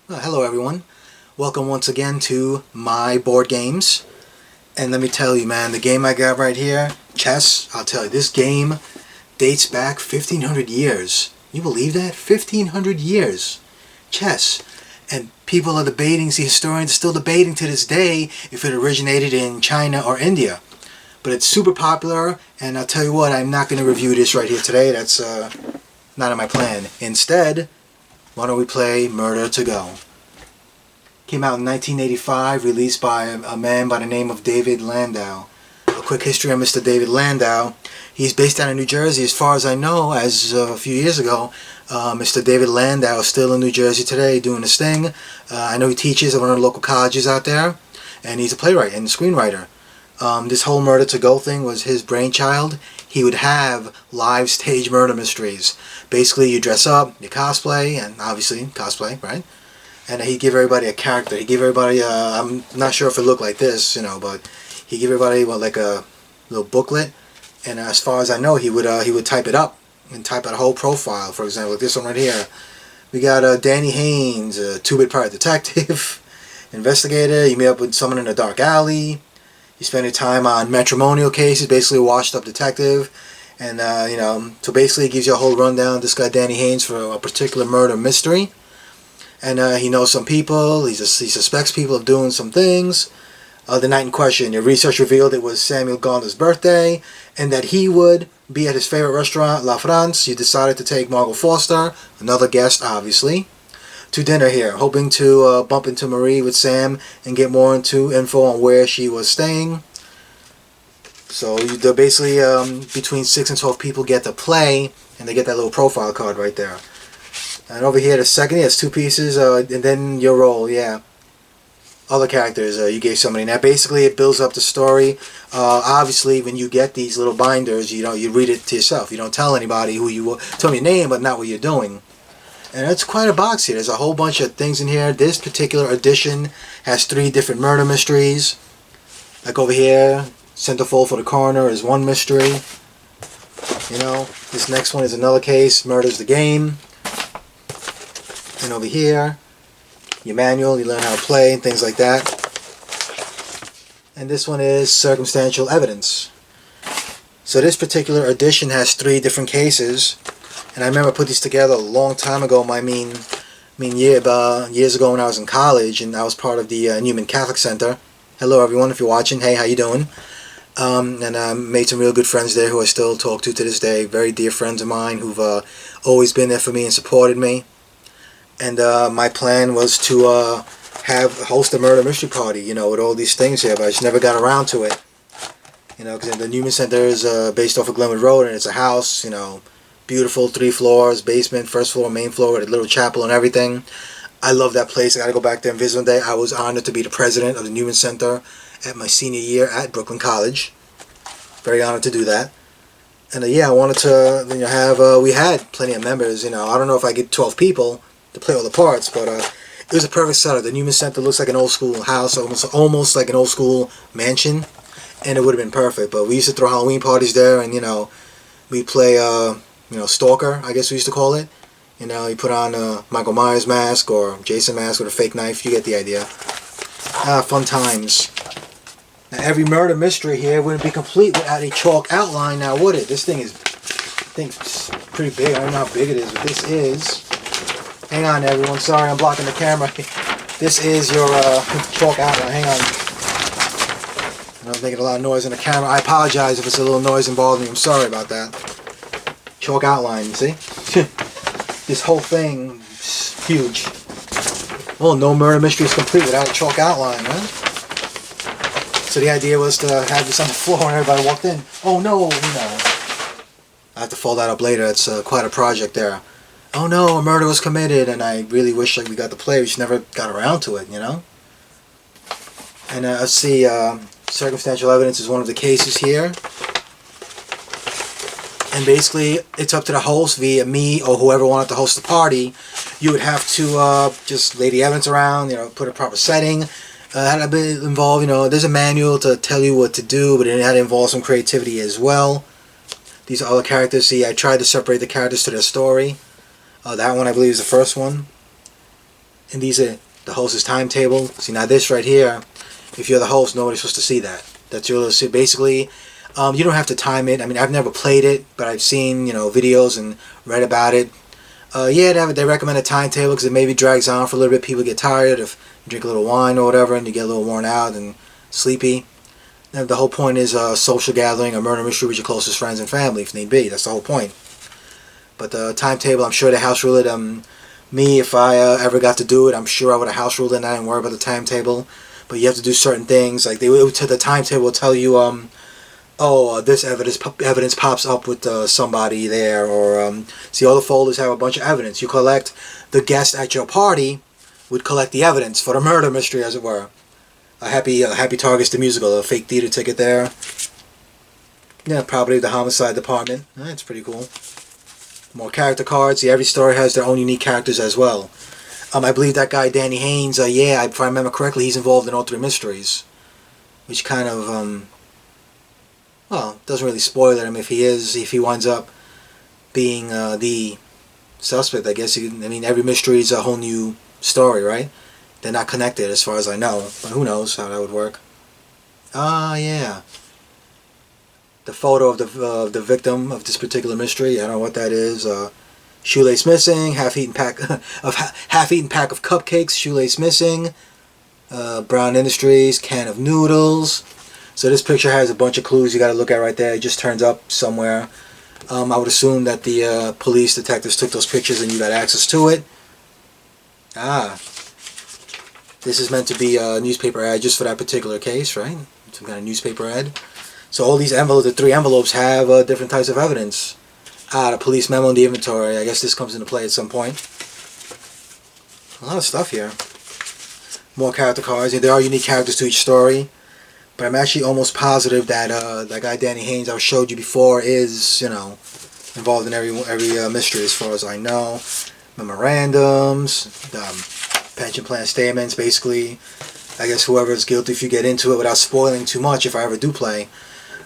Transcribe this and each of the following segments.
Well, hello everyone. Welcome once again to my board games. And let me tell you, man, the game I got right here, chess, I'll tell you, this game dates back 1500 years. You believe that? 1500 years. Chess. And people are debating, see, historians are still debating to this day if it originated in China or India. But it's super popular, and I'll tell you what, I'm not going to review this right here today. That's not in my plan. Instead, why don't we play Murder to Go? Came out in 1985, released by a man by the name of David Landau. A quick history on Mr. David Landau. He's based out of New Jersey. As far as I know, as a few years ago, Mr. David Landau is still in New Jersey today doing his thing. I know he teaches at one of the local colleges out there, and he's a playwright and a screenwriter. This whole Murder to Go thing was his brainchild. He would have live stage murder mysteries. Basically, you dress up, you cosplay, and obviously cosplay, right? And he'd give everybody a character. He'd give everybody, I'm not sure if it looked like this, but he'd give everybody like a little booklet. And as far as I know, he would type it up and type out a whole profile. For example, like this one right here. We got Danny Haynes, a two-bit private detective, investigator. You meet up with someone in a dark alley. You spend your time on matrimonial cases, basically a washed-up detective. And, so basically it gives you a whole rundown. This guy, Danny Haynes, for a particular murder mystery. And he knows some people. He suspects people of doing some things. The night in question, your research revealed it was Samuel Gardner's birthday, and that he would be at his favorite restaurant, La France. You decided to take Margot Foster, another guest, obviously, to dinner here, hoping to bump into Marie with Sam and get more info on where she was staying. So they're basically between 6 and 12 people get to play, and they get that little profile card right there. And over here, the second, it's two pieces, and then your role, yeah. Other characters, you gave somebody. Now, basically, it builds up the story. Obviously, when you get these little binders, you read it to yourself. You don't tell anybody who you were. Tell me your name, but not what you're doing. And it's quite a box here. There's a whole bunch of things in here. This particular edition has 3 different murder mysteries. Like over here, Centerfold for the Coroner is one mystery. This next one is another case, Murder's the Game. And over here, your manual, you learn how to play and things like that. And this one is circumstantial evidence. So this particular edition has 3 different cases. And I remember I put these together a long time ago. Years ago when I was in college, and I was part of the Newman Catholic Center. Hello everyone, if you're watching. Hey, how you doing? And I made some real good friends there who I still talk to this day. Very dear friends of mine who've always been there for me and supported me. And my plan was to host a murder mystery party, with all these things here, but I just never got around to it. Because the Newman Center is based off of Glenwood Road, and it's a house, beautiful, 3 floors, basement, first floor, main floor, with a little chapel and everything. I love that place. I got to go back there and visit one day. I was honored to be the president of the Newman Center at my senior year at Brooklyn College. Very honored to do that. And I wanted to have, we had plenty of members, I don't know if I get 12 people to play all the parts, but it was a perfect setup. The Newman Center looks like an old school house, almost like an old school mansion, and it would have been perfect. But we used to throw Halloween parties there, and we play stalker, I guess we used to call it. You put on a Michael Myers mask or Jason mask with a fake knife. You get the idea. Fun times. Now, every murder mystery here wouldn't be complete without a chalk outline, now would it? This thing is, pretty big. I don't know how big it is, but this is. Hang on, everyone. Sorry, I'm blocking the camera. This is your chalk outline. Hang on. I'm making a lot of noise in the camera. I apologize if it's a little noise involved me. I'm sorry about that. Chalk outline, you see? This whole thing is huge. Well, no murder mystery is complete without a chalk outline, right? So the idea was to have this on the floor when everybody walked in. Oh, no, I have to fold that up later. It's quite a project there. Oh no, a murder was committed, and I really wish we got to play. We just never got around to it, And let's see, circumstantial evidence is one of the cases here. And basically, it's up to the host via me or whoever wanted to host the party. You would have to just lay the evidence around, put a proper setting. Had to be involved, there's a manual to tell you what to do, but it had to involve some creativity as well. These are all the characters. See, I tried to separate the characters to their story. That one, I believe, is the first one. And these are the host's timetable. See, now this right here, if you're the host, nobody's supposed to see that. That's your little, basically, you don't have to time it. I mean, I've never played it, but I've seen, videos and read about it. Yeah, they recommend a timetable because it maybe drags on for a little bit. People get tired if you drink a little wine or whatever and you get a little worn out and sleepy. And the whole point is a social gathering, a murder mystery with your closest friends and family if need be. That's the whole point. But the timetable, I'm sure they house rule it. Me, if I ever got to do it, I'm sure I would have house ruled it and I didn't worry about the timetable. But you have to do certain things. Like the timetable will tell you, this evidence pops up with somebody there, or see, all the folders have a bunch of evidence. You collect, the guest at your party would collect the evidence for the murder mystery, as it were. Happy Targets the musical, a fake theater ticket there. Yeah, probably the homicide department. That's pretty cool. More character cards. See, every story has their own unique characters as well. I believe that guy Danny Haynes. If I remember correctly, he's involved in all three mysteries, which kind of doesn't really spoil him if he winds up being the suspect. I guess every mystery is a whole new story, right? They're not connected as far as I know, but who knows how that would work. Yeah. The photo of the victim of this particular mystery. I don't know what that is. Shoelace missing. Half-eaten pack of cupcakes. Shoelace missing. Brown Industries. Can of noodles. So this picture has a bunch of clues you got to look at right there. It just turns up somewhere. I would assume that the police detectives took those pictures and you got access to it. This is meant to be a newspaper ad just for that particular case, right? Some kind of newspaper ad. So all these envelopes, the three envelopes, have different types of evidence. The police memo and the inventory. I guess this comes into play at some point. A lot of stuff here. More character cards. There are unique characters to each story. But I'm actually almost positive that that guy Danny Haynes I showed you before is, involved in every mystery as far as I know. Memorandums, pension plan statements, basically. I guess whoever is guilty, if you get into it without spoiling too much, if I ever do play,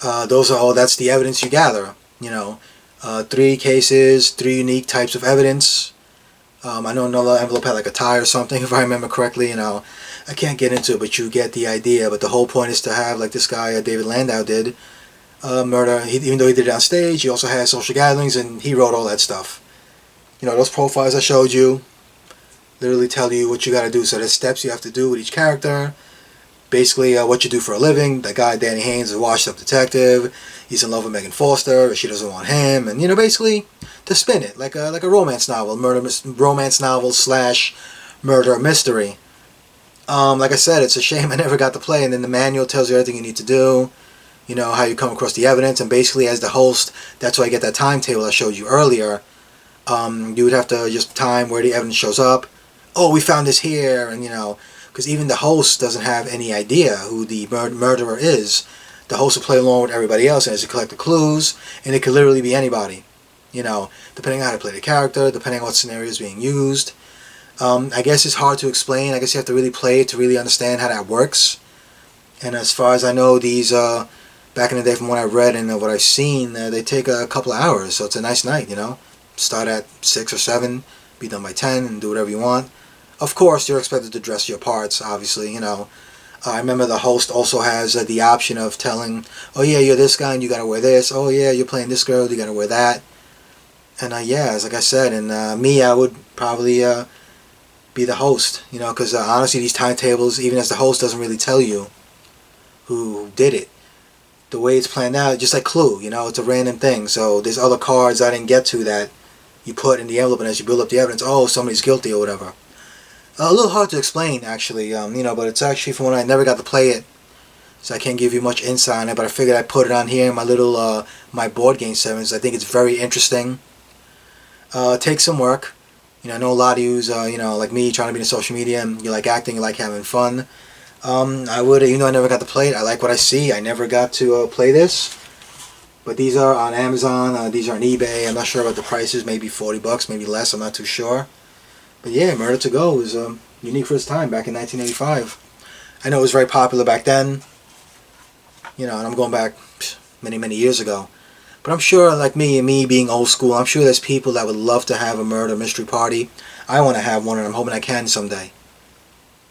that's the evidence you gather. 3 cases, 3 unique types of evidence. I know another envelope had like a tie or something, if I remember correctly. I can't get into it, but you get the idea. But the whole point is to have, like this guy David Landau did, murder. Even though he did it on stage, he also had social gatherings, and he wrote all that stuff. Those profiles I showed you literally tell you what you got to do. So there's steps you have to do with each character. Basically, what you do for a living. That guy Danny Haynes is a washed-up detective. He's in love with Megan Foster, but she doesn't want him. And basically, to spin it like a romance novel, romance novel / murder mystery. Like I said, it's a shame I never got to play. And then the manual tells you everything you need to do. How you come across the evidence. And basically, as the host, that's why I get that timetable I showed you earlier. You would have to just time where the evidence shows up. Oh, we found this here, and because even the host doesn't have any idea who the murderer is. The host will play along with everybody else and has to collect the clues, and it could literally be anybody, depending on how to play the character, depending on what scenario is being used. I guess it's hard to explain. I guess you have to really play it to really understand how that works. And as far as I know, these, back in the day from what I've read and what I've seen, they take a couple of hours, so it's a nice night, Start at 6 or 7, be done by 10, and do whatever you want. Of course, you're expected to dress your parts, obviously, I remember the host also has the option of telling, oh yeah, you're this guy and you gotta wear this. Oh yeah, you're playing this girl, you gotta wear that. And as like I said, and me, I would probably be the host, because honestly, these timetables, even as the host, doesn't really tell you who did it. The way it's planned out, just like Clue, it's a random thing. So there's other cards I didn't get to that you put in the envelope, and as you build up the evidence, oh, somebody's guilty or whatever. A little hard to explain, actually, but it's actually from when I never got to play it, so I can't give you much insight on it, but I figured I'd put it on here in my little, my board game sevens. I think it's very interesting. It takes some work. I know a lot of yous, like me, trying to be in social media, and you like acting, you like having fun. I would, even though I never got to play it, I like what I see. I never got to play this, but these are on Amazon, these are on eBay. I'm not sure about the prices, maybe $40, maybe less, I'm not too sure. But yeah, Murder to Go was unique for its time back in 1985. I know it was very popular back then, and I'm going back many, many years ago. But I'm sure, like me and me being old school, I'm sure there's people that would love to have a murder mystery party. I want to have one, and I'm hoping I can someday.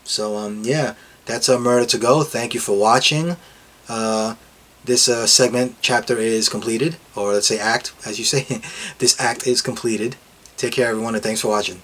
So yeah, that's a Murder to Go. Thank you for watching. This segment chapter is completed, or let's say act, as you say. This act is completed. Take care, everyone, and thanks for watching.